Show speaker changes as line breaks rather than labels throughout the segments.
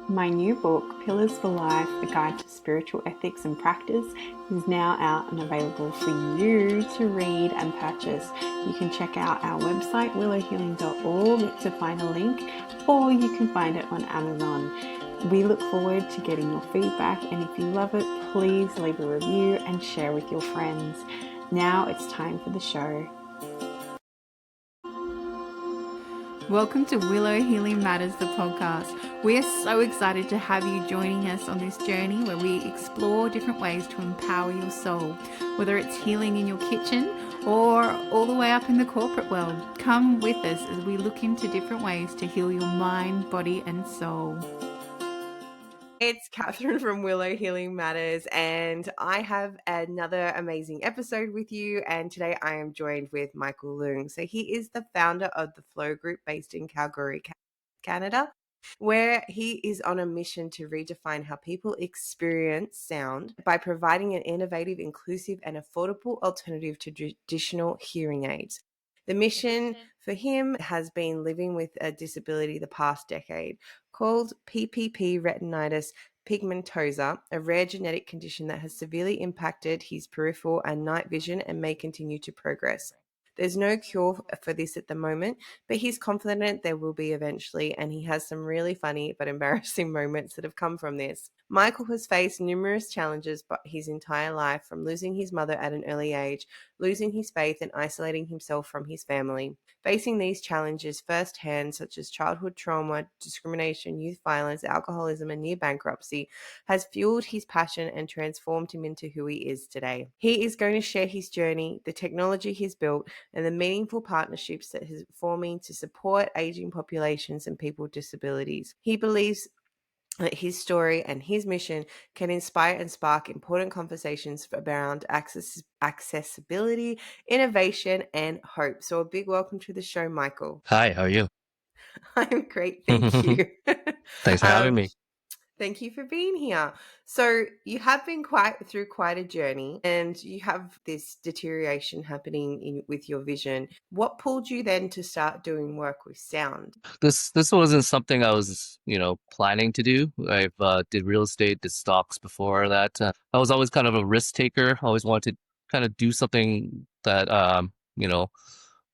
My new book, Pillars for Life, A Guide to Spiritual Ethics and Practice, is now out and available for you to read and purchase. You can check out our website, willowhealing.org, to find a link, or you can find it on Amazon. We look forward to getting your feedback, and if you love it, please leave a review and share with your friends. Now it's time for the show. Welcome to Willow Healing Matters, the podcast. We are so excited to have you joining us on this journey where we explore different ways to empower your soul, whether it's healing in your kitchen or all the way up in the corporate world. Come with us as we look into different ways to heal your mind, body, and soul. It's Catherine from Willow Healing Matters, and I have another amazing episode with you. And today I am joined with Michael Leung. So he is the founder of the Flo Group based in Calgary, Canada, where he is on a mission to redefine how people experience sound by providing an innovative, inclusive, and affordable alternative to traditional hearing aids. The mission for him has been living with a disability the past decade, called retinitis pigmentosa, a rare genetic condition that has severely impacted his peripheral and night vision and may continue to progress. There's no cure for this at the moment, but he's confident there will be eventually, and he has some really funny but embarrassing moments that have come from this. Michael has faced numerous challenges but his entire life, from losing his mother at an early age, losing his faith, and isolating himself from his family. Facing these challenges firsthand, such as childhood trauma, discrimination, youth violence, alcoholism, and near bankruptcy, has fueled his passion and transformed him into who he is today. He is going to share his journey, the technology he's built, and the meaningful partnerships that he's forming to support aging populations and people with disabilities. He believes that his story and his mission can inspire and spark important conversations around accessibility, innovation, and hope. So a big welcome to the show, Michael.
Hi, how are you?
I'm great, thank you.
Thanks for having me.
Thank you for being here. So you have been through quite a journey, and you have this deterioration happening with your vision. What pulled you then to start doing work with sound?
This wasn't something I was, planning to do. I've did real estate, did stocks before that. I was always kind of a risk taker. Always wanted to kind of do something that,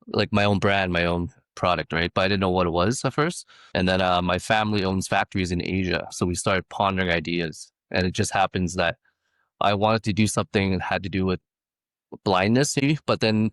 like my own brand, my own product, right? But I didn't know what it was at first. And then my family owns factories in Asia, so we started pondering ideas. And it just happens that I wanted to do something that had to do with blindness, maybe, but then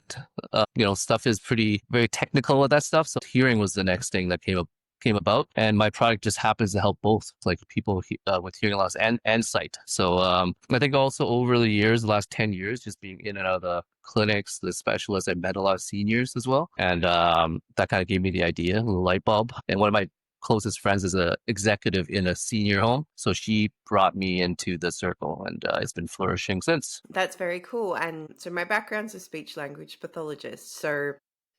stuff is very technical with that stuff. So hearing was the next thing that came about, and my product just happens to help both, like people with hearing loss and sight. So I think also over the years, the last 10 years, just being in and out of the clinics, the specialists, I met a lot of seniors as well, and that kind of gave me the idea, a little light bulb. And one of my closest friends is a executive in a senior home, so she brought me into the circle, and it's been flourishing since.
That's very cool. And so my background's a speech language pathologist. So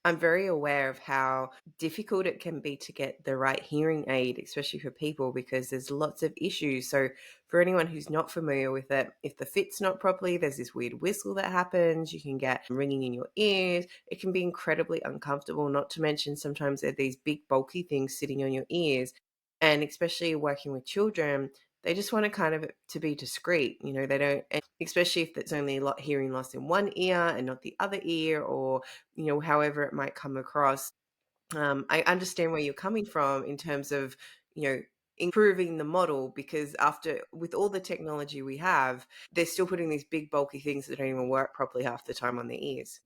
I'm very aware of how difficult it can be to get the right hearing aid, especially for people, because there's lots of issues. So for anyone who's not familiar with it, if the fit's not properly, there's this weird whistle that happens. You can get ringing in your ears. It can be incredibly uncomfortable, not to mention sometimes there are these big bulky things sitting on your ears. And especially working with children, they just want to kind of to be discreet, they don't, especially if there's only a lot hearing loss in one ear and not the other ear, or however it might come across. I understand where you're coming from in terms of improving the model, because with all the technology we have, they're still putting these big bulky things that don't even work properly half the time on the ears.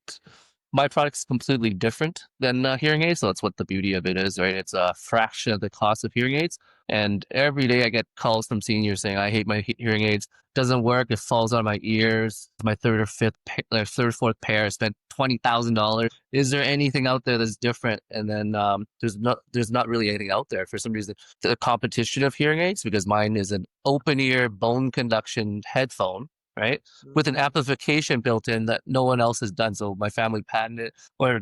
My product's completely different than hearing aids. So that's what the beauty of it is, right? It's a fraction of the cost of hearing aids. And every day I get calls from seniors saying, I hate my hearing aids. Doesn't work. It falls out of my ears. My third or fourth pair. I spent $20,000. Is there anything out there that's different? And then there's not really anything out there for some reason. The competition of hearing aids, because mine is an open ear bone conduction headphone, right? With an amplification built in that no one else has done. So my family patented it, or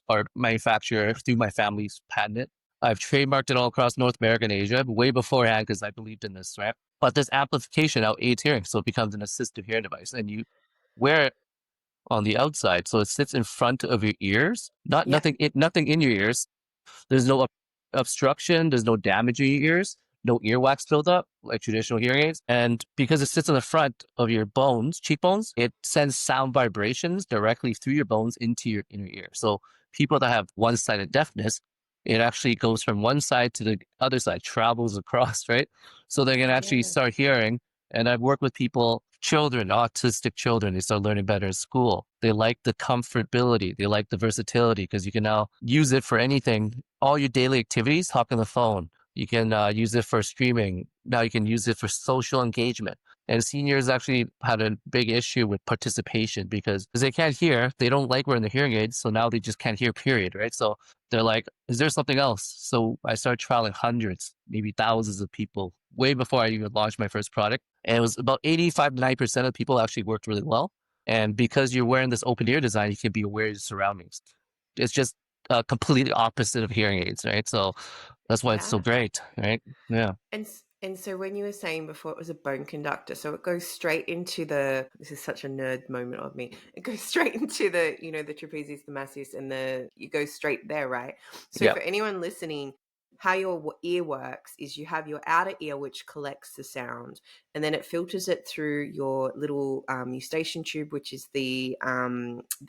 our manufacturer through my family's patent it. I've trademarked it all across North America and Asia way beforehand because I believed in this, right? But this amplification out aids hearing, so it becomes an assistive hearing device, and you wear it on the outside, so it sits in front of your ears, nothing in your ears. There's no obstruction. There's no damage in your ears. no earwax buildup like traditional hearing aids. And because it sits on the front of your bones, cheekbones, it sends sound vibrations directly through your bones into your inner ear. So people that have one-sided deafness, it actually goes from one side to the other side, travels across, right? So they can actually
Yeah.
start hearing. And I've worked with people, children, autistic children, they start learning better in school. They like the comfortability. They like the versatility because you can now use it for anything. All your daily activities, talk on the phone. You can use it for streaming. Now you can use it for social engagement. And seniors actually had a big issue with participation because they can't hear. They don't like wearing the hearing aids. So now they just can't hear, period, right? So they're like, is there something else? So I started trialing hundreds, maybe thousands of people way before I even launched my first product. And it was about 85 to 90% of people actually worked really well. And because you're wearing this open ear design, you can be aware of your surroundings. It's just completely opposite of hearing aids, right? So that's why it's so
Yeah.
great, right? Yeah.
And so when you were saying before it was a bone conductor, so it goes straight into the, this is such a nerd moment of me. It goes straight into the, the trapezius, the masseus, and you go straight there, right? So
Yeah.
for anyone listening, how your ear works is you have your outer ear, which collects the sound, and then it filters it through your little eustachian tube, which is the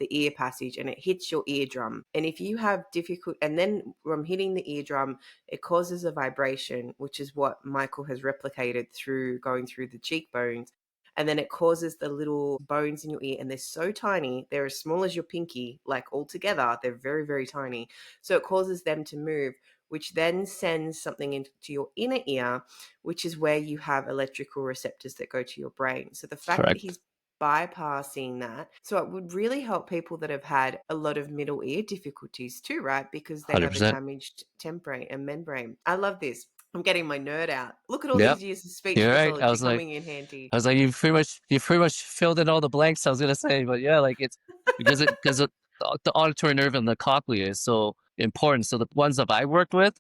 ear passage, and it hits your eardrum. And if you have difficult, and then from hitting the eardrum, it causes a vibration, which is what Michael has replicated through going through the cheekbones. And then it causes the little bones in your ear, and they're so tiny. They're as small as your pinky, like all together. They're very, very tiny. So it causes them to move, which then sends something into your inner ear, which is where you have electrical receptors that go to your brain. So the fact that
Correct.
he's bypassing that. So it would really help people that have had a lot of middle ear difficulties too, right? Because they have a
100%.
damaged temporary and membrane. I love this. I'm getting my nerd out. Look at all
Yep.
these years of speech
You're right.
pathology coming in handy.
I was like, you pretty much filled in all the blanks I was gonna say, but yeah, like it's because the auditory nerve and the cochlea is so important. So the ones that I worked with,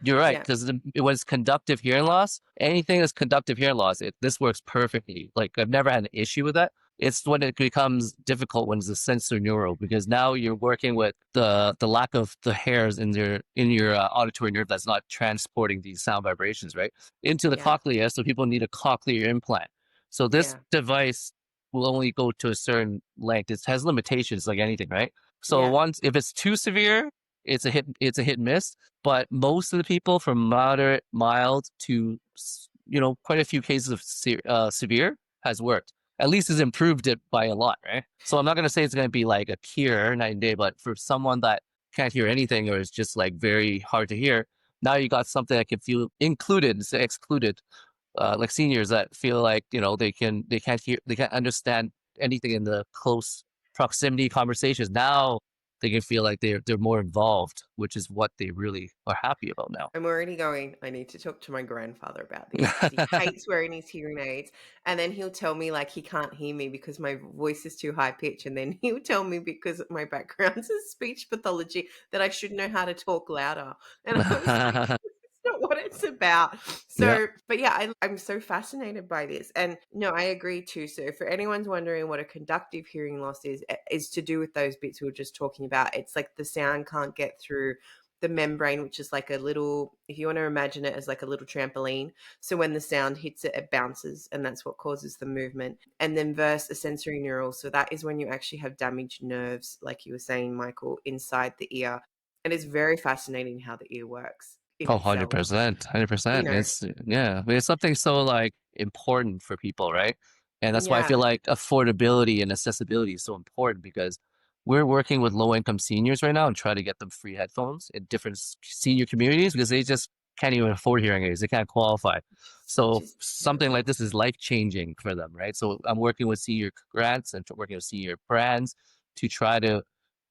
you're right,
Yeah.
because it was conductive hearing loss. Anything that's conductive hearing loss, this works perfectly. Like I've never had an issue with that. It's when it becomes difficult when it's a sensor neural because now you're working with the lack of the hairs in your auditory nerve that's not transporting these sound vibrations right into the
Yeah.
cochlea. So people need a cochlear implant. So this
Yeah.
device will only go to a certain length. It has limitations like anything, right? So
Yeah.
once if it's too severe, it's a hit and miss. But most of the people from moderate, mild to quite a few cases of severe has worked. At least has improved it by a lot, right? So I'm not gonna say it's gonna be like a cure night and day, but for someone that can't hear anything or is just like very hard to hear, now you got something that can feel included instead of excluded. Like seniors that feel like they can't understand anything in the close proximity conversations. Now they can feel like they're more involved, which is what they really are happy about now.
I'm already going, I need to talk to my grandfather about this because he hates wearing his hearing aids. And then he'll tell me like he can't hear me because my voice is too high pitched. And then he'll tell me because my background is speech pathology that I should know how to talk louder. And I was like, it's not what it's about.
Yeah.
So, but yeah, I'm so fascinated by this. And no, I agree too. So, for anyone's wondering what a conductive hearing loss is to do with those bits we were just talking about. It's like the sound can't get through the membrane, which is like a little, if you want to imagine it as like a little trampoline. So when the sound hits it, it bounces, and that's what causes the movement. And then versus a sensory neural. So that is when you actually have damaged nerves, like you were saying, Michael, inside the ear. And it's very fascinating how the ear works in
Oh,
itself.
100%,
You
100%.
know,
It's something so like important for people, right? And that's why I feel
yeah,
like affordability and accessibility is so important because we're working with low income seniors right now and try to get them free headphones in different senior communities because they just can't even afford hearing aids. They can't qualify.
which
So
is
something like
terrible.
this is life changing for them, right? So I'm working with senior grants and working with senior brands to try to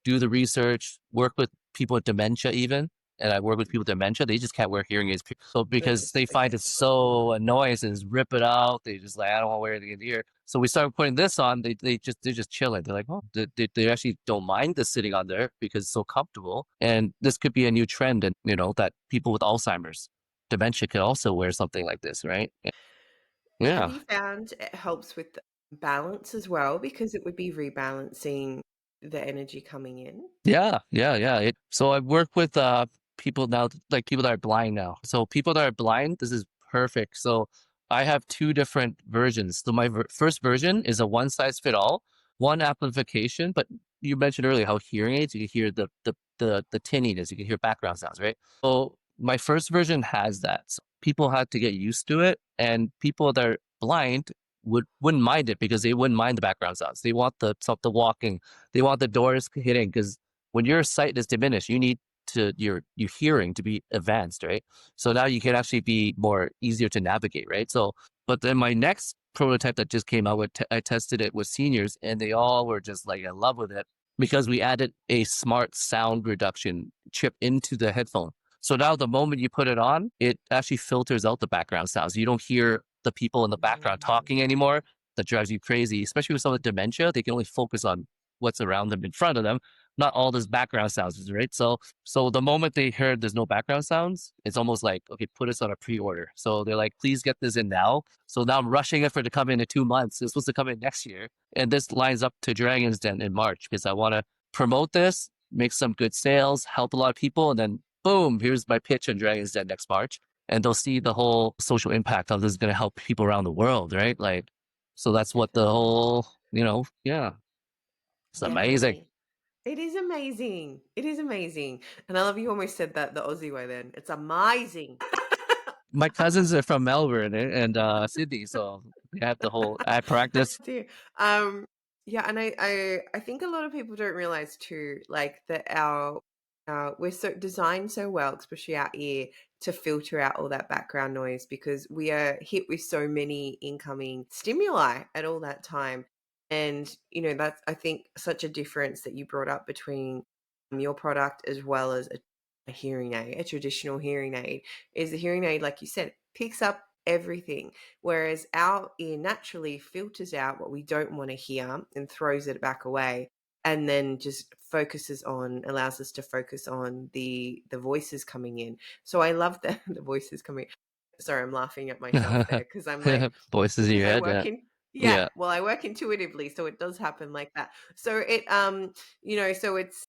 do the research, work with people with dementia even, and I work with people with dementia, they just can't wear hearing aids. So because they find it so annoying, they just rip it out. They just like, I don't want to wear anything in the ear. So we started putting this on. They're just chilling. They're like, oh, they actually don't mind this sitting on there because it's so comfortable. And this could be a new trend, and that people with Alzheimer's, dementia could also wear something like this, right?
Have
Yeah.
you found it helps with balance as well? Because it would be rebalancing the energy coming in.
Yeah, yeah, yeah. So I work with people now, like people that are blind now. So people that are blind, this is perfect. So I have two different versions. So my first version is a one size fit all, one amplification. But you mentioned earlier how hearing aids, you can hear the tinniness, you can hear background sounds, right? So my first version has that. So people had to get used to it, and people that are blind wouldn't mind it because they wouldn't mind the background sounds. They want the walking, they want the doors hitting, because when your sight is diminished, you need to your hearing to be advanced, right? So now you can actually be more easier to navigate, right? So, but then my next prototype that just came out with, I tested it with seniors, and they all were just like in love with it because we added a smart sound reduction chip into the headphone. So now the moment you put it on, it actually filters out the background sounds. You don't hear the people in the background talking anymore. That drives you crazy, especially with some of the dementia. They can only focus on what's around them in front of them, not all this background sounds, right? So the moment they heard there's no background sounds, it's almost like, okay, put us on a pre-order. So they're like, please get this in now. So now I'm rushing it for it to come in 2 months. It's supposed to come in next year. And this lines up to Dragon's Den in March because I want to promote this, make some good sales, help a lot of people, and then boom, here's my pitch on Dragon's Den next March. And they'll see the whole social impact of this is going to help people around the world, right? Like, so that's what the whole, yeah, it's amazing.
Definitely. It is amazing. It is amazing. And I love you almost said that the Aussie way then. It's amazing.
My cousins are from Melbourne and Sydney, so we have the whole I practice.
Too. Yeah, and I think a lot of people don't realize too, like that we're so designed so well, especially our ear, to filter out all that background noise because we are hit with so many incoming stimuli at all that time. And that's I think such a difference that you brought up between your product as well as a hearing aid, a traditional hearing aid. Is the hearing aid, like you said, picks up everything, whereas our ear naturally filters out what we don't want to hear and throws it back away, and then just allows us to focus on the voices coming in. So I love the voices coming. Sorry, I'm laughing at myself there because I'm like,
Voices in
because
your
I
head,
work
yeah.
in
Yeah.
well, I work intuitively, so it does happen like that. So it so it's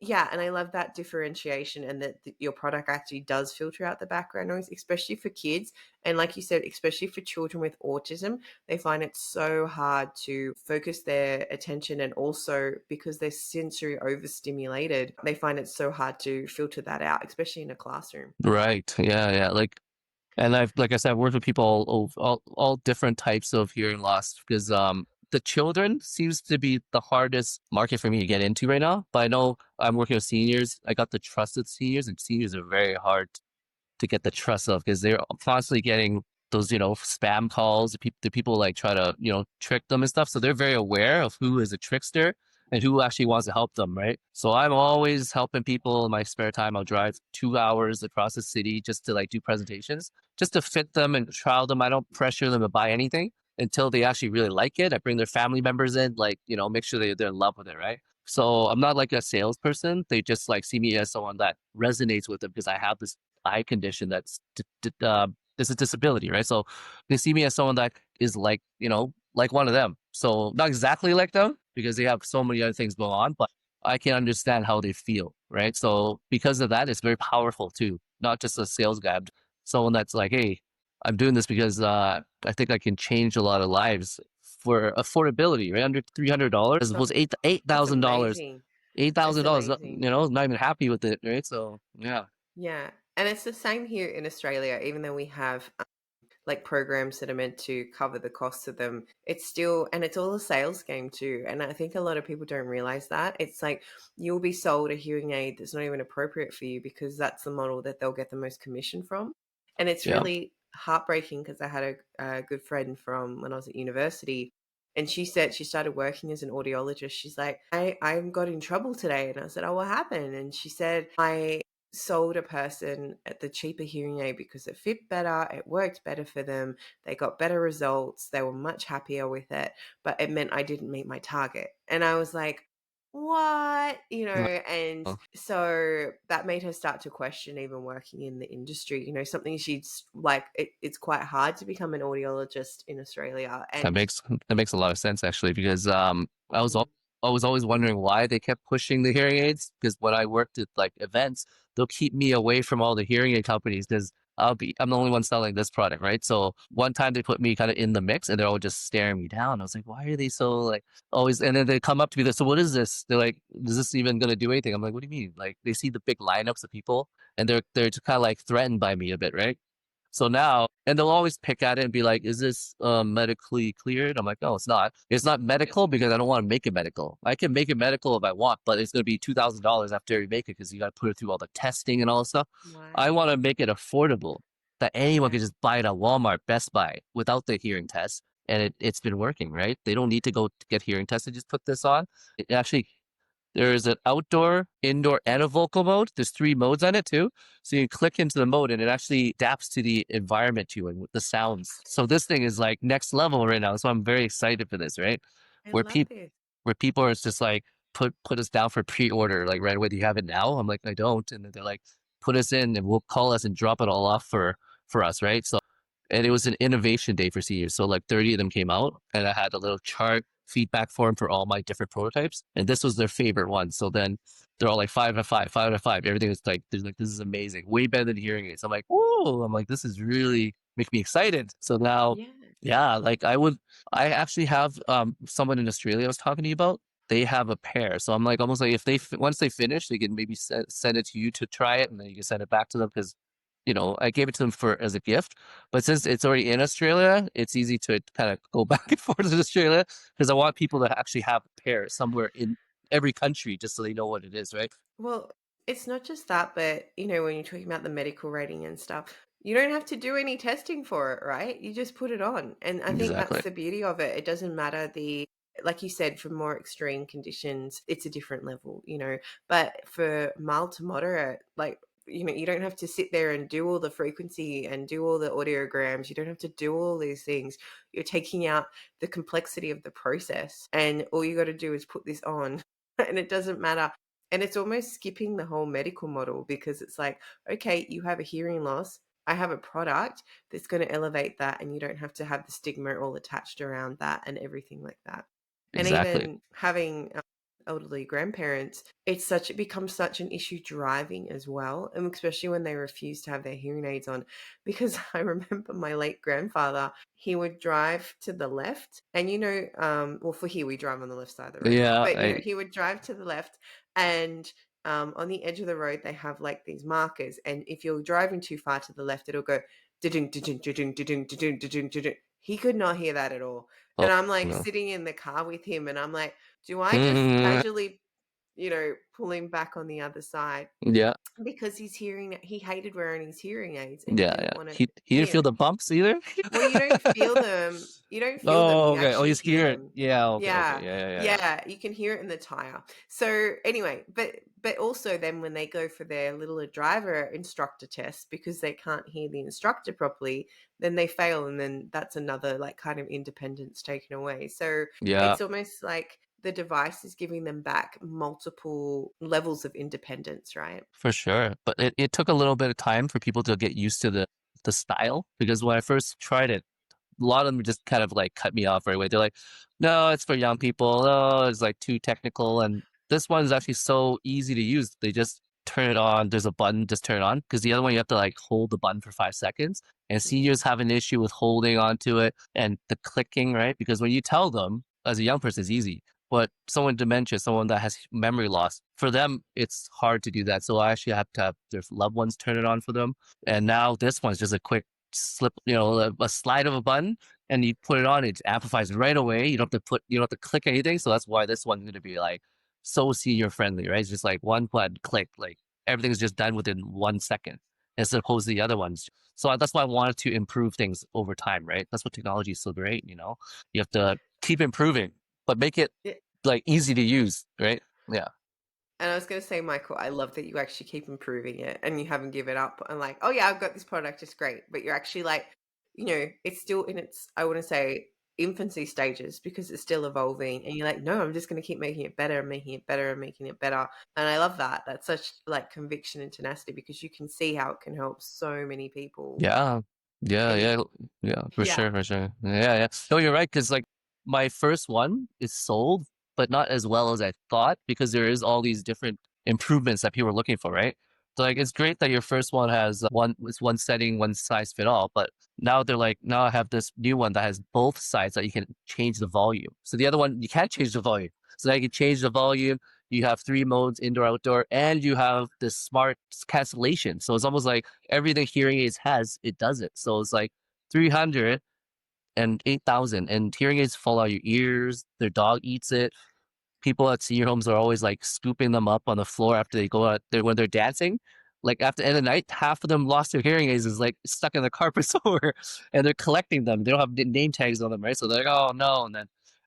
yeah, and I love that differentiation and that your product actually does filter out the background noise, especially for kids. And like you said, especially for children with autism, they find it so hard to focus their attention. And also because they're sensory overstimulated, they find it so hard to filter that out, especially in a classroom.
Right. Yeah, yeah. And like I said, I've worked with people all different types of hearing loss because the children seems to be the hardest market for me to get into right now. But I know I'm working with seniors. I got the trusted seniors, and seniors are very hard to get the trust of because they're constantly getting those, spam calls. The people like try to, trick them and stuff. So they're very aware of who is a trickster and who actually wants to help them, right? So I'm always helping people in my spare time. I'll drive 2 hours across the city just to like do presentations, just to fit them and trial them. I don't pressure them to buy anything until they actually really like it. I bring their family members in, like, make sure they're in love with it, right? So I'm not like a salesperson. They just like see me as someone that resonates with them because I have this eye condition that's there's a disability, right? So they see me as someone that is like, like one of them. So not exactly like them because they have so many other things going on, but I can understand how they feel, right? So because of that, it's very powerful too. Not just a sales guy, someone that's like, hey, I'm doing this because I think I can change a lot of lives for affordability, right? Under $300 as opposed to eight
That's
thousand dollars.
amazing.
Eight
It's
thousand dollars,
amazing.
not even happy with it, right? So yeah.
Yeah. And it's the same here in Australia, even though we have like programs that are meant to cover the costs of them. It's still, and it's all a sales game too. And I think a lot of people don't realize that. It's like you'll be sold a hearing aid that's not even appropriate for you because that's the model that they'll get the most commission from. And it's
Yeah.
really heartbreaking because I had a good friend from when I was at university. And she said she started working as an audiologist. She's like, I got in trouble today. And I said, oh, what happened? And she said, I sold a person at the cheaper hearing aid because it fit better, it worked better for them, they got better results, they were much happier with it, but it meant I didn't meet my target. And I was like, what? And
Oh,
so that made her start to question even working in the industry, something she'd like, it's quite hard to become an audiologist in Australia.
that
And
makes a lot of sense actually because
mm,
I was always wondering why they kept pushing the hearing aids because when I worked at like events, they'll keep me away from all the hearing aid companies because I'm the only one selling this product, right? So one time they put me kind of in the mix and they're all just staring me down. I was like, why are they so like always? And then they come up to me, so what is this? They're like, is this even going to do anything? I'm like, what do you mean? Like they see the big lineups of people and they're kind of like threatened by me a bit, right? So now, and they'll always pick at it and be like, is this medically cleared? I'm like, no, it's not. It's not medical because I don't want to make it medical. I can make it medical if I want, but it's going to be $2,000 after you make it because you got to put it through all the testing and all this stuff. I
Right.
want to make it affordable that anyone
Yeah.
can just buy it at Walmart, Best Buy without the hearing test. And it's been working, right? They don't need to go to get hearing tested. Just put this on. It actually there is an outdoor, indoor, and a vocal mode. There's 3 modes on it too. So you can click into the mode and it actually adapts to the environment you're in with the sounds. So this thing is like next level right now. So I'm very excited for this, right?
I
Where
love
people
this.
where people are just like put us down for pre-order like right away. Do you have it now? I'm like, I don't. And then they're like, put us in and we'll call us and drop it all off for us, right? So and it was an innovation day for seniors. So like 30 of them came out and I had a little chart feedback form for all my different prototypes. And this was their favorite one. So then they're all like 5 out of 5, 5 out of 5. Everything is like, they're like, this is amazing. Way better than hearing aids. I'm like, whoa, I'm like, this is really make me excited. So now,
Yeah.
yeah, like I actually have someone in Australia I was talking to you about. They have a pair. So I'm like, almost like if once they finish, they can maybe send it to you to try it and then you can send it back to them because I gave it to them as a gift, but since it's already in Australia, it's easy to kind of go back and forth to Australia because I want people to actually have a pair somewhere in every country just so they know what it is, right?
Well, it's not just that, but when you're talking about the medical rating and stuff, you don't have to do any testing for it, right? You just put it on. And I think that's
Exactly.
the beauty of it. It doesn't matter like you said, for more extreme conditions, it's a different level. But for mild to moderate, like, you don't have to sit there and do all the frequency and do all the audiograms. You don't have to do all these things. You're taking out the complexity of the process. And all you got to do is put this on. And it doesn't matter. And it's almost skipping the whole medical model because it's like, okay, you have a hearing loss. I have a product that's going to elevate that, and you don't have to have the stigma all attached around that and everything like that. And
Exactly.
even having elderly grandparents, it becomes such an issue driving as well, and especially when they refuse to have their hearing aids on. Because I remember my late grandfather, he would drive to the left, and well, for here we drive on the left side of the road,
Yeah,
but he would drive to the left, and on the edge of the road they have like these markers, and if you're driving too far to the left, it'll go da-ding, da-ding, da-ding, da-ding, da-ding, da-ding, da-ding. He could not hear that at all.
oh,
And I'm like
no.
sitting in the car with him, and I'm like, do I just
Mm,
casually, pull him back on the other side?
yeah,
Because he hated wearing his hearing aids and he
yeah,
didn't
yeah.
want to
He didn't feel
hear.
the bumps either.
Well, you don't feel them. You don't feel them.
Oh,
You
okay. Oh,
actually
he's
hear
here.
them.
Yeah, okay, okay.
Yeah.
Yeah, yeah, yeah, yeah.
Yeah, you can hear it in the tire. So anyway, but also then when they go for their little driver instructor test because they can't hear the instructor properly, then they fail, and then that's another like kind of independence taken away. So
Yeah,
it's almost like the device is giving them back multiple levels of independence, right?
for sure. But it took a little bit of time for people to get used to the style because when I first tried it, a lot of them just kind of like cut me off right away. They're like, no, it's for young people. No, it's like too technical. And this one is actually so easy to use. They just turn it on. There's a button, just turn it on. Because the other one, you have to like hold the button for 5 seconds. And seniors have an issue with holding onto it and the clicking, right? Because when you tell them as a young person, it's easy. But someone with dementia, someone that has memory loss, for them, it's hard to do that. So I actually have to have their loved ones turn it on for them. And now this one's just a quick slip, a slide of a button and you put it on, it amplifies right away. You don't have to click anything. So that's why this one's going to be like so senior friendly, right? It's just like one button click, like everything's just done within 1 second as opposed to the other ones. So that's why I wanted to improve things over time, right? That's what technology is so great. You have to keep improving, but make it
Yeah.
like easy to use, right? Yeah.
And I was going to say, Michael, I love that you actually keep improving it and you haven't given up. And like, oh yeah, I've got this product, it's great. But you're actually like, it's still in its, I want to say, infancy stages because it's still evolving. And you're like, no, I'm just going to keep making it better and making it better and making it better. And I love that. That's such like conviction and tenacity because you can see how it can help so many people.
Yeah. Yeah.
And
Yeah. Yeah. For
yeah,
sure. For sure. Yeah. Yeah. No, you're right. Cause like my first one is sold, but not as well as I thought because there is all these different improvements that people are looking for, right? So like it's great that your first one has one setting, one size fit all, but now they're like, now I have this new one that has both sides that you can change the volume. So the other one you can't change the volume. So now you can change the volume. You have 3 modes, indoor, outdoor, and you have this smart cancellation. So it's almost like everything hearing aids has, it does it. So it's like 300 and 8,000, and hearing aids fall out your ears. Their dog eats it. People at senior homes are always like scooping them up on the floor after they go out there when they're dancing. Like after the end of the night, half of them lost their hearing aids, is like stuck in the carpet somewhere, and they're collecting them. They don't have name tags on them, right? So they're like, oh no,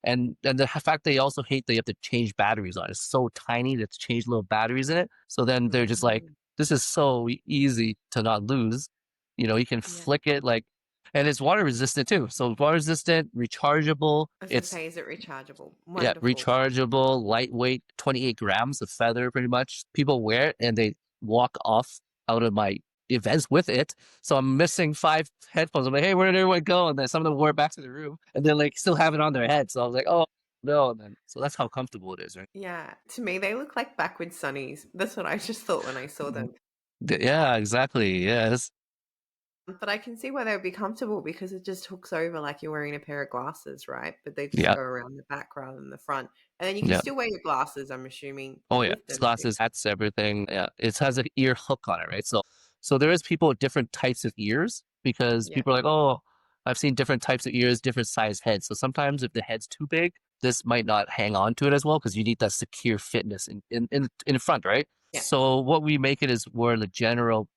and the fact they also hate that you have to change batteries on it. It's so tiny to change little batteries in it. So then they're just like,
Mm,
this is so easy to not lose. You can
yeah.
flick it like, and it's water resistant too. So water resistant, rechargeable.
I was gonna
It's
say, is it rechargeable?
yeah,
Wonderful.
rechargeable, lightweight, 28 grams of feather pretty much. People wear it and they walk off out of my events with it. So I'm missing 5 headphones. I'm like, hey, where did everyone go? And then some of them wore it back to the room and they're like still have it on their head. So I was like, oh no. And then so that's how comfortable it is, right?
Yeah, to me they look like backwards sunnies. That's what I just thought when I saw them.
Yeah, exactly. Yes.
But I can see why they would be comfortable because it just hooks over like you're wearing a pair of glasses, right? But they just
Yeah.
go around the back rather than the front. And then you can
Yeah.
still wear your glasses, I'm assuming,
Oh yeah,
with them too.
glasses, hats, everything. Yeah, it has an ear hook on it, right? So there is people with different types of ears because
Yeah.
people are like, oh, I've seen different types of ears, different size heads. So sometimes if the head's too big, this might not hang on to it as well because you need that secure fitness in front, right?
Yeah.
So what we make it is we're the general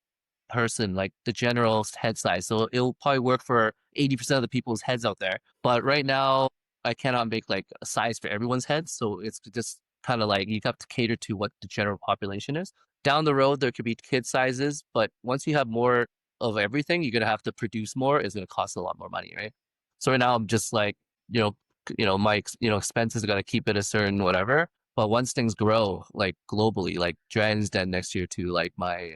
person, like the general head size. So it'll probably work for 80% of the people's heads out there. But right now, I cannot make like a size for everyone's head. So it's just kind of like you have to cater to what the general population is. Down the road, there could be kid sizes, but once you have more of everything, you're gonna have to produce more. It's gonna cost a lot more money, right? So right now, I'm just like, you know, my expenses are gonna keep it a certain whatever. But once things grow, like globally, like Dren's then next year to like my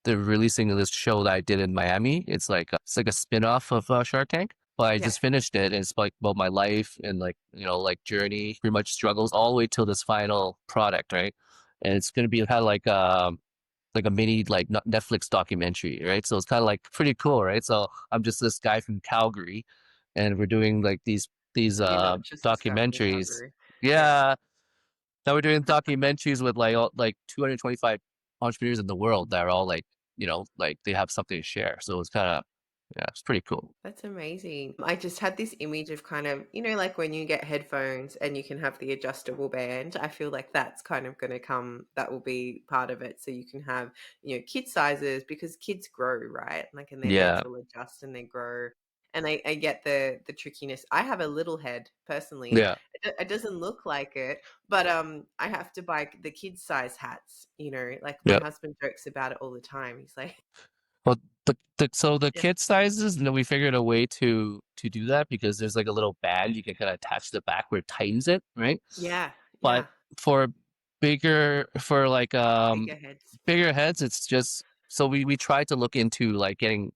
they're releasing this show that I did in Miami. It's like a spin-off of Shark Tank. But I
Yeah.
just finished it. And it's like about my life and like like journey, pretty much struggles all the way till this final product, right? And it's gonna be kind of like a mini like Netflix documentary, right? So it's kind of like pretty cool, right? So I'm just this guy from Calgary, and we're doing like these
You're not just this guy from
documentaries.
Calgary. Yeah.
Yeah, now we're doing documentaries with like 225 entrepreneurs in the world that are all like, like they have something to share. So it's kind of, yeah, it's pretty cool.
That's amazing. I just had this image of kind of, like when you get headphones and you can have the adjustable band. I feel like that's kind of going to come, that will be part of it. So you can have, kid sizes because kids grow, right? Like, and their heads
Yeah.
will adjust and they grow. And I get the trickiness. I have a little head personally.
Yeah.
It doesn't look like it, but I have to buy the kid size hats, like my
Yeah.
husband jokes about it all the time. He's like,
Well, the
yeah,
kid sizes, we figured a way to do that because there's like a little band you can kind of attach to the back where it tightens it, right?
yeah,
But
yeah,
for for like
bigger heads.
bigger heads, it's just so we tried to look into like getting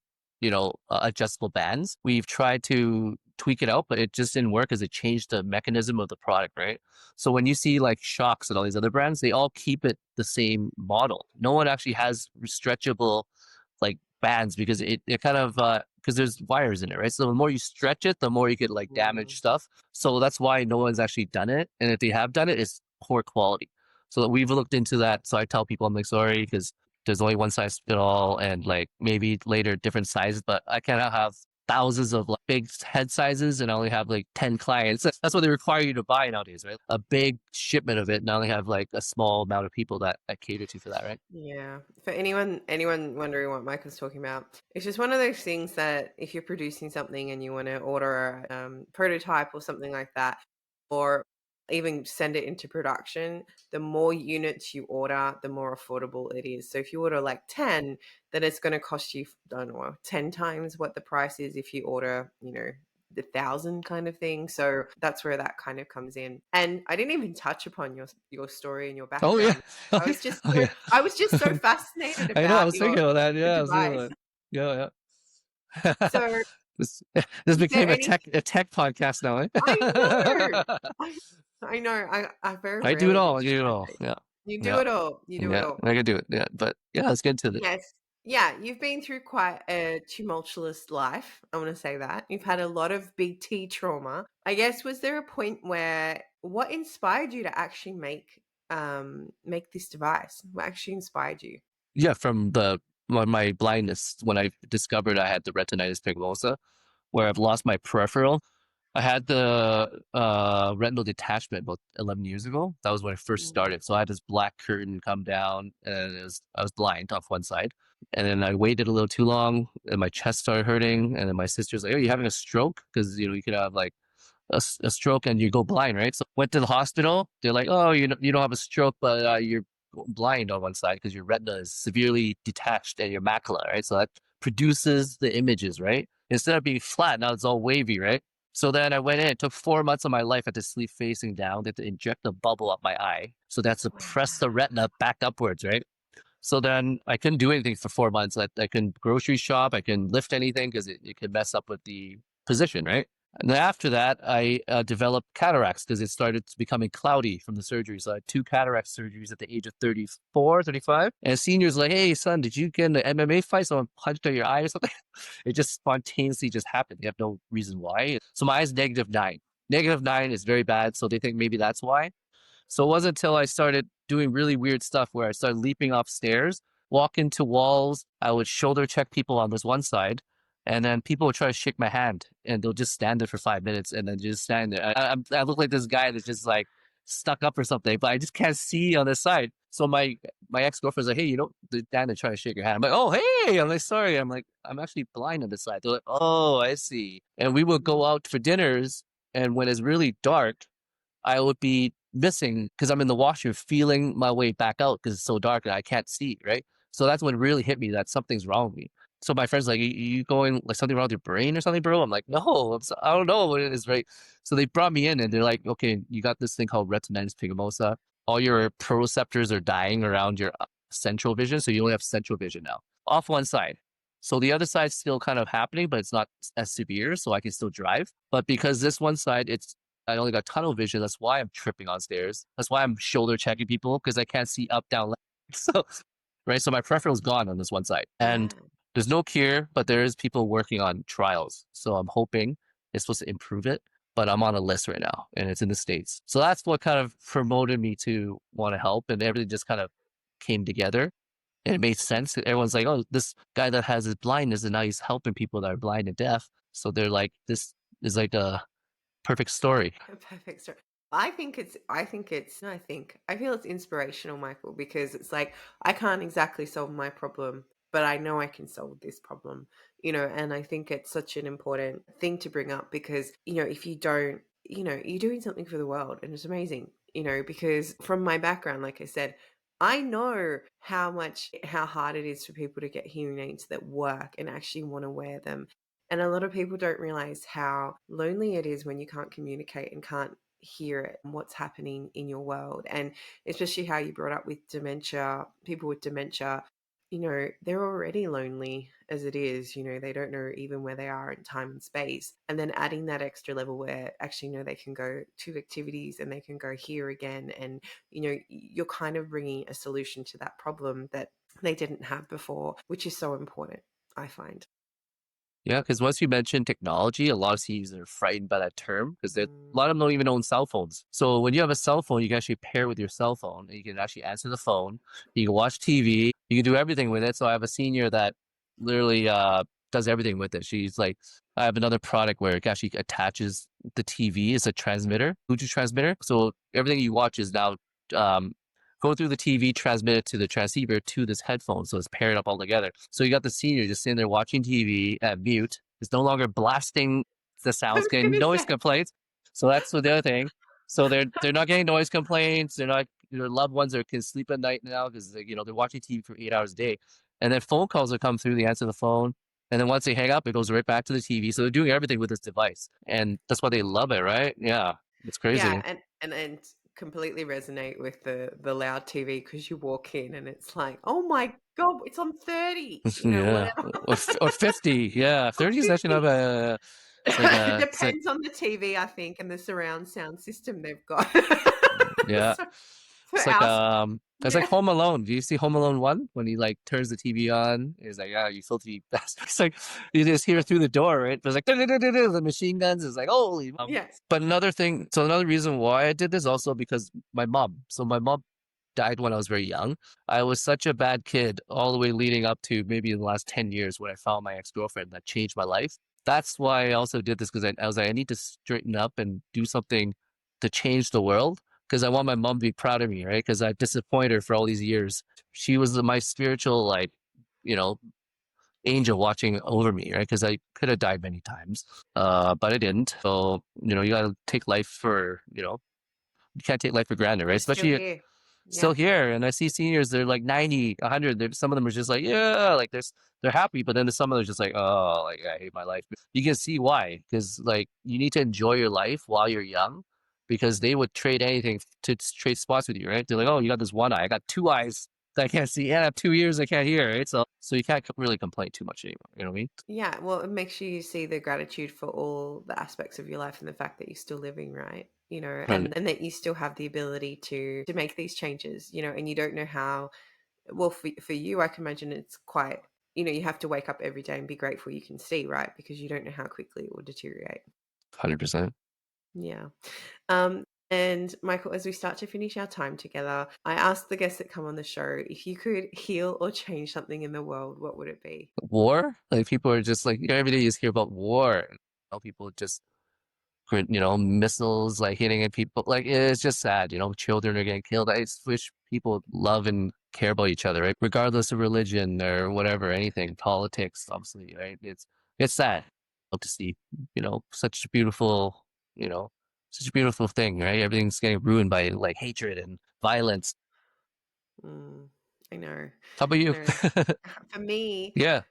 adjustable bands. We've tried to tweak it out, but it just didn't work as it changed the mechanism of the product, right? So when you see like Shocks and all these other brands, they all keep it the same model. No one actually has stretchable like bands because it kind of because there's wires in it, right? So the more you stretch it, the more you could like damage
Mm.
stuff. So that's why no one's actually done it, and if they have done it, it's poor quality. So we've looked into that. So I tell people, I'm like, sorry, because there's only one size fit all, and like maybe later different sizes, but I cannot have thousands of like big head sizes and I only have like 10 clients. That's what they require you to buy nowadays, right? A big shipment of it, and I only have like a small amount of people that I cater to for that, right?
Yeah. For anyone wondering what Mike was talking about, it's just one of those things that if you're producing something and you want to order a prototype or something like that, or even send it into production, the more units you order, the more affordable it is. So if you order like 10, then it's going to cost you, I don't know, 10 times what the price is if you order, the 1,000 kind of thing. So that's where that kind of comes in. And I didn't even touch upon your story and your
Oh yeah.
background.
Oh,
I was just
oh,
so
yeah.
I was just so fascinated
I know. I
about
was thinking
your
about that. Yeah, I was thinking
device.
about it. Yeah, yeah.
So
This
is there
became
any
a tech podcast now,
I know.
eh?
I know. I very
I do it
rarely
all.
get
I
to
do it
chat
all.
about
Yeah.
You do
Yeah.
it all. You do it
Yeah.
all.
I can do it. Yeah. But yeah, let's get into it.
Yes. Yeah, you've been through quite a tumultuous life. I want to say that. You've had a lot of big T trauma. I guess, was there a point where what inspired you to actually make this device? What actually inspired you?
Yeah, from my blindness when I discovered I had the retinitis pigmentosa, where I've lost my peripheral. I had the retinal detachment about 11 years ago. That was when I first
Mm.
started. So I had this black curtain come down, and I was blind off one side. And then I waited a little too long, and my chest started hurting. And then my sister's like, "Oh, you having a stroke?" Because you could have like a stroke and you go blind, right? So went to the hospital. They're like, "Oh, you don't have a stroke, but you're blind on one side because your retina is severely detached and your macula, right? So that produces the images, right? Instead of being flat, now it's all wavy, right? So then I went in. It took 4 months of my life. I had to sleep facing down. They had to inject a bubble up my eye. So that's to press the
Wow.
retina back upwards, right? So then I couldn't do anything for 4 months. I couldn't grocery shop. I couldn't lift anything because it could mess up with the position, right? And then after that, I developed cataracts because it started becoming cloudy from the surgery. So I had 2 cataract surgeries at the age of 34, 35. And seniors like, "Hey, son, did you get in an MMA fight? Someone punched out your eye or something?" It just spontaneously just happened. You have no reason why. So my eye's -9. -9 is very bad. So they think maybe that's why. So it wasn't until I started doing really weird stuff where I started leaping off stairs, walk into walls. I would shoulder check people on this one side, and then people would try to shake my hand, and they'll just stand there for 5 minutes and then just stand there. I look like this guy that's just like stuck up or something, but I just can't see on this side. So my ex girlfriend's like, "Hey, the guy that try to shake your hand." I'm like, "Oh, hey," I'm like, "Sorry," I'm like, "I'm actually blind on this side." They're like, "Oh, I see." And we would go out for dinners, and when it's really dark, I would be missing because I'm in the washroom feeling my way back out because it's so dark and I can't see, right? So that's when it really hit me that something's wrong with me. So my friend's like, you going like something wrong with your brain or something, bro?" I'm like, "No, I don't know what it is," right? So they brought me in and they're like, "Okay, you got this thing called retinitis pigmentosa. All your proreceptors are dying around your central vision. So you only have central vision now off one side. So the other side's still kind of happening, but it's not as severe. So I can still drive. But because this one side, I only got tunnel vision. That's why I'm tripping on stairs. That's why I'm shoulder checking people because I can't see up, down, left." So, right. So my peripheral is gone on this one side, and
Yeah.
there's no cure, but there is people working on trials. So I'm hoping it's supposed to improve it. But I'm on a list right now, and it's in the States. So that's what kind of promoted me to want to help, and everything just kind of came together. And it made sense. Everyone's like, "Oh, this guy that has his blindness, and now he's helping people that are blind and deaf." So they're like, "This is like a perfect story."
A perfect story. No, I feel it's inspirational, Michael, because it's like I can't exactly solve my problem, but I know I can solve this problem, and I think it's such an important thing to bring up because, if you don't, you're doing something for the world and it's amazing, because from my background, like I said, I know how hard it is for people to get hearing aids that work and actually want to wear them. And a lot of people don't realize how lonely it is when you can't communicate and can't hear it, what's happening in your world. And especially how you brought up with dementia, people with dementia, they're already lonely as it is. They don't know even where they are in time and space. And then adding that extra level where actually, they can go to activities and they can go here again. And, you're kind of bringing a solution to that problem that they didn't have before, which is so important, I find.
Yeah, because once you mention technology, a lot of CEOs are frightened by that term because a
Mm.
lot of them don't even own cell phones. So when you have a cell phone, you can actually pair with your cell phone and you can actually answer the phone. You can watch TV. You can do everything with it. So I have a senior that literally does everything with it. She's like, I have another product where it actually attaches the TV. It's a transmitter, Bluetooth transmitter. So everything you watch is now um, go through the TV, transmit it to the transceiver to this headphone. So it's paired up all together. So you got the senior just sitting there watching TV at mute. It's no longer blasting the
I
sounds,
was
getting
gonna
noise
say.
complaints. So that's the other thing. So they're not getting noise complaints. They're not Their loved ones can sleep at night now because they're watching TV for 8 hours a day. And then phone calls will come through. They answer the phone. And then once they hang up, it goes right back to the TV. So they're doing everything with this device. And that's why they love it, right? Yeah. It's
Yeah,
crazy.
and completely resonate with the loud TV because you walk in and it's like, oh my God, it's on 30,
Yeah,
whatever.
or 50. Yeah,
Or
30 is actually not
50.
a.
It
It's like
depends on the TV, I think, and the surround sound system they've got.
yeah.
So For
It's like
us,
it's like
yeah.
Home Alone. Do you see Home Alone 1 when he like turns the TV on? He's like, "Yeah, you filthy bastard." It's like you just hear through the door, right? It's like the machine guns. It's like holy.
Yeah.
But another thing, so another reason why I did this also because my mom. So my mom died when I was very young. I was such a bad kid all the way leading up to maybe the last 10 years when I found my ex-girlfriend that changed my life. That's why I also did this because I was like, I need to straighten up and do something to change the world because I want my mom to be proud of me, right? Because I disappointed her for all these years. She was my spiritual, like, you know, angel watching over me, right? Because I could have died many times, but I didn't. So, you got to take life for, you can't take life for granted, right?
You're still
Especially
here.
still
Yeah.
here. And I see seniors, they're like 90, 100. Some of them are just like, yeah, like they're happy. But then some of them are just like, oh, like I hate my life. You can see why. Because like you need to enjoy your life while you're young because they would trade anything to trade spots with you, right? They're like, oh, you got this one eye. I got two eyes that I can't see. And I have 2 ears I can't hear, right? So you can't really complain too much anymore. You know what I mean?
Yeah. Well, it makes you see the gratitude for all the aspects of your life and the fact that you're still living, right?
Right.
And that you still have the ability to make these changes, and you don't know how. Well, for you, I can imagine it's quite, you have to wake up every day and be grateful you can see, right? Because you don't know how quickly it will deteriorate.
100%.
Yeah. And Michael, as we start to finish our time together, I asked the guests that come on the show if you could heal or change something in the world, what would it be?
War? Like people are just like, every day you just hear about war. People just missiles like hitting at people. Like it's just sad, children are getting killed. I just wish people love and care about each other, right? Regardless of religion or whatever, anything, politics, obviously, right? It's sad to see, such a beautiful, you know, such a beautiful thing, right? Everything's getting ruined by like hatred and violence.
Mm, I know.
How about you?
No. For me,
Yeah.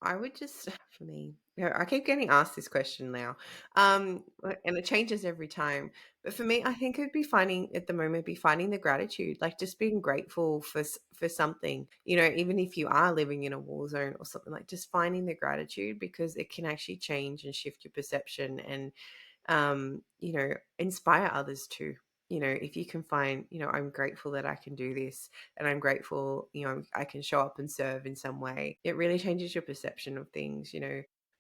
I would just for me. I keep getting asked this question now, and it changes every time. But for me, I think it'd be finding at the moment be finding the gratitude, like just being grateful for something. Even if you are living in a war zone or something, like just finding the gratitude because it can actually change and shift your perception and inspire others too. If you can find, I'm grateful that I can do this and I'm grateful, I can show up and serve in some way. It really changes your perception of things,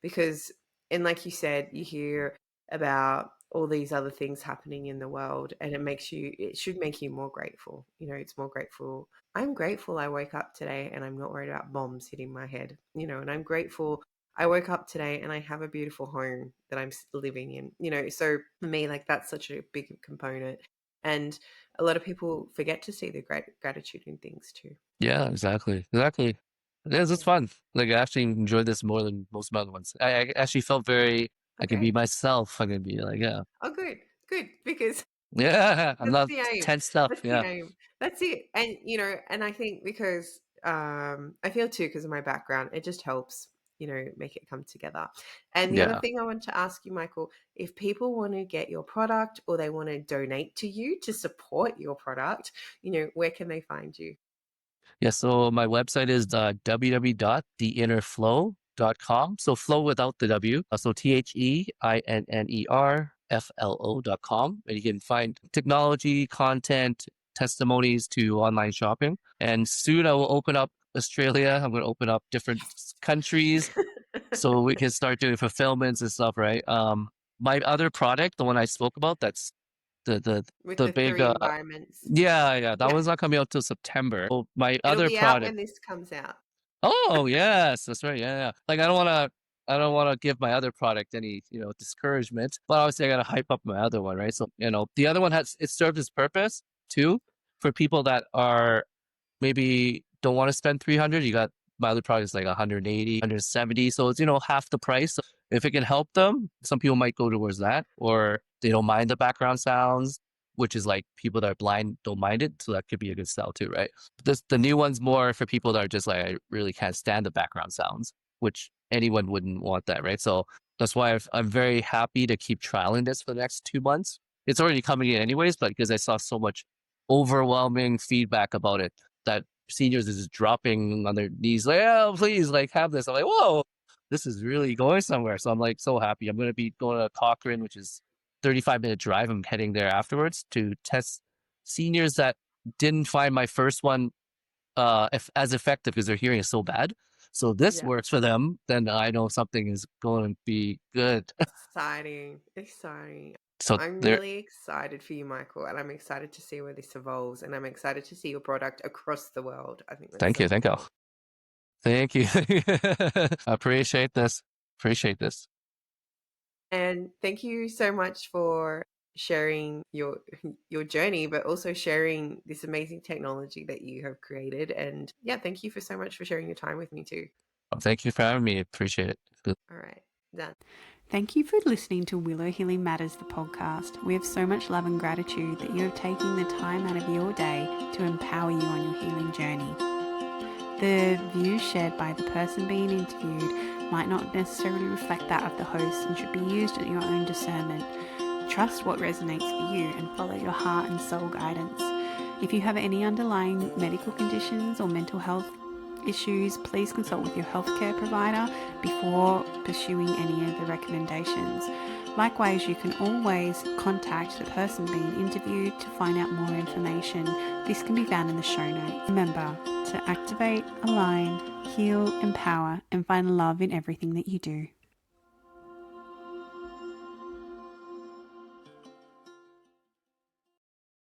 because, and like you said, you hear about all these other things happening in the world and it should make you more grateful. It's more grateful. I'm grateful I woke up today and I'm not worried about bombs hitting my head, and I'm grateful I woke up today and I have a beautiful home that I'm living in, so for me, like that's such a big component. And a lot of people forget to see the great gratitude in things too.
Yeah, exactly. Exactly. It is, it's
Yeah.
fun. Like I actually enjoyed this more than most of my other ones. I actually felt very I can be
Okay.
myself. I can be like, yeah.
Oh, good. Good. Because
Yeah, I'm
that's
not
the aim.
tense stuff.
That's the
Yeah.
aim. That's it. And, and I think because I feel too, because of my background, it just helps, make it come together. And the other
Yeah.
thing I want to ask you, Michael, if people want to get your product or they want to donate to you to support your product, where can they find you?
Yeah. So my website is www.theinnerflow.com. So flow without the W. So THEINNERFLO.com. And you can find technology, content, testimonies to online shopping. And soon I will open up Australia. I'm going to open up different countries so we can start doing fulfillments and stuff, right? My other product, the one I spoke about, that's the the
With
the
the
big
three environments.
yeah, that
Yeah.
one's not coming out till September. Oh, my
It'll
other
be out
product.
when this comes out.
Oh yes, that's right. Yeah, yeah. Like I don't want to give my other product any, discouragement. But obviously I gotta hype up my other one, right? So, the other one it served its purpose too for people that are maybe don't want to spend 300. You got my other product is like 180, 170. So it's, half the price. So if it can help them, some people might go towards that, or they don't mind the background sounds, which is like people that are blind don't mind it. So that could be a good sell too, right? The new one's more for people that are just like, I really can't stand the background sounds, which anyone wouldn't want that, right? So that's why I'm very happy to keep trialing this for the next 2 months. It's already coming in anyways, but because I saw so much overwhelming feedback about it, that seniors is just dropping on their knees, like, oh, please, like, have this. I'm like, whoa, this is really going somewhere. So I'm like so happy. I'm going to be going to Cochrane, which is 35-minute drive. I'm heading there afterwards to test seniors that didn't find my first one as effective because their hearing is so bad. So this
Yeah.
works for them, then I know something is going to be good.
Exciting. Exciting.
So
I'm
there,
really excited for you, Michael, and I'm excited to see where this evolves, and I'm excited to see your product across the world. I think that's
thank
so
you, thank you,
cool.
thank you. I appreciate this. Appreciate this.
And thank you so much for sharing your journey, but also sharing this amazing technology that you have created. And yeah, thank you for so much for sharing your time with me too.
Thank you for having me. Appreciate it.
All right, done.
Thank you for listening to Willow Healing Matters, the podcast. We have so much love and gratitude that you have taken the time out of your day to empower you on your healing journey. The views shared by the person being interviewed might not necessarily reflect that of the host and should be used at your own discernment. Trust what resonates for you and follow your heart and soul guidance. If you have any underlying medical conditions or mental health issues, please consult with your healthcare provider before pursuing any of the recommendations. Likewise, you can always contact the person being interviewed to find out more information. This can be found in the show notes. Remember to activate, align, heal, empower, and find love in everything that you do.